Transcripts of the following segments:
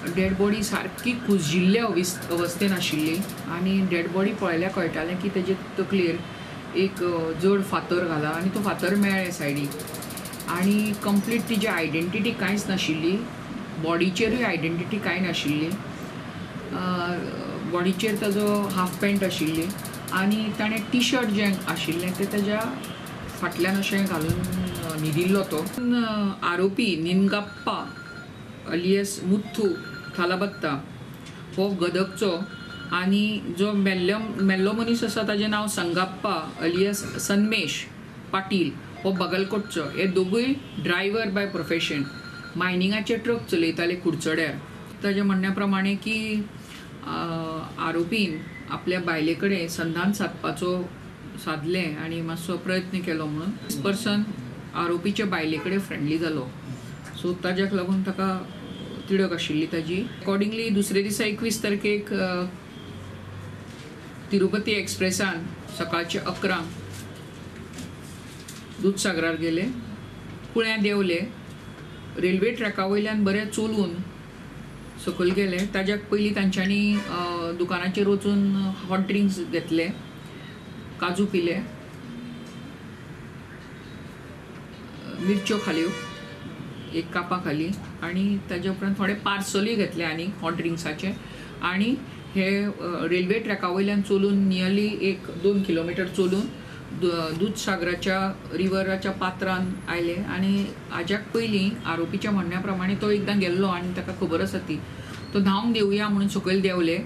Dead body सारकी कुजिल्ल्या अवस्थेन आशिल्ली आनी डेड बॉडी पळयल्यार कळटालें की तेजे तकलेर एक जड फातर घाला आनी तो फातर मेळ्ळे सायडीक आनी कंप्लीट तिजी आयडेंटिटी कांयच नाशिल्ली, बॉडीचेरूय आयडेंटिटी कांय नाशिल्ली। बॉडीचेर ताजो हाफ पॅन्ट आशिल्ली आनी ताणें टी शर्ट जें आशिल्लें तें ताज्या फाटल्यान अशें घालून न्हिदिल्लो तो। आरोपी निनगाप्पा अलियस मुथ्थू थालाबत्ता हो गदगचो आनी जो मेल्लो मनीस आसा ताजें नांव संगाप्पा अलियस सन्मेश पाटील हो बागलकोटचो। हे दोगूय ड्रायव्हर बाय प्रोफेशन, मायनिंगाचे ट्रक चलयताले कुडचड्यार। ताजे म्हणण्या प्रमाणे की आरोपीन आपल्या बायले कडेन संधान साधलें आनी मातसो प्रयत्न केलो म्हणून दिस पर्सन आरोपीच्या बायले कडेन फ्रेंडली जालो, सो ताज्याक लागून ताका तिडक आशिल्ली ताजी। अकॉर्डिंगली दुसरे दिसा 21 तारखेक तिरुपती एक्सप्रेसान सकाळचे 11 दूधसागरार गेले, कुळ्यां देंवले, रेल्वे ट्रॅका वयल्यान बरें चलून सकयल गेले। ताज्याक पयलीं तांच्यांनी दुकानाचेर वचून हॉट ड्रिंक्स घेतले, काजू पिले, मिरच्यो खाल्यो एक कापा खाली आनी ताज्या उपरांत थोडे पार्सलूय घेतले आनी हॉट ड्रिंक्साचे आनी हे रेल्वे ट्रॅका वयल्यान चलून नियरली 1-2 किलोमिटर चलून दूधसागराच्या रिवराच्या पात्रान आयले आनी हाज्याक पयलीं आरोपीच्या म्हणण्या प्रमाणे तो एकदां गेल्लो आनी ताका खबर आसा ती, तो न्हांवंक देवया म्हणून सकयल देंवले।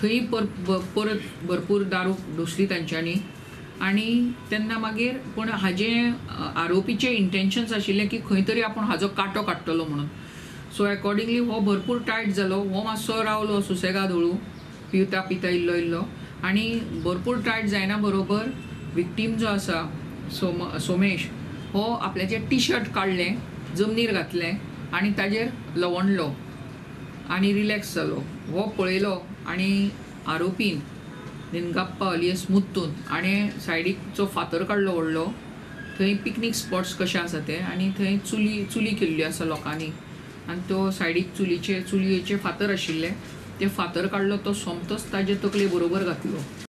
थंय परत भरपूर दारू ढोसली तांच्यांनी आनी तेन्ना मागीर पूण हाजें आरोपीचें इंटेन्शन्स आशिल्लें की खंय तरी आपूण हाजो कांटो काडटलो म्हणून। सो अकॉर्डिंगली हो भरपूर टायट जालो, हो मातसो रावलो सुसेगाद हळू पिता इल्लो आनी भरपूर टायट जायना बरोबर विक्टीम जो आसा सोमेश हो आपल्याचें टी शर्ट काडलें, जमनीर घातलें आनी ताजेर लवंडलो आनी रिलॅक्स जालो। हो पळयलो आनी आरोपीन निनगाप्पा अलियस मुथ्थून आनी सायडीकचो फातर काडलो व्हडलो, थंय पिकनीक स्पॉट्स कशें आसा ते आनी थंय चुली केल्ल्यो आसा लोकांनी आनी तो सायडीक चुलयेचे फातर आशिल्ले, ते फातर काडलो तो सोमतोच ताजे तकले बरोबर घातलो।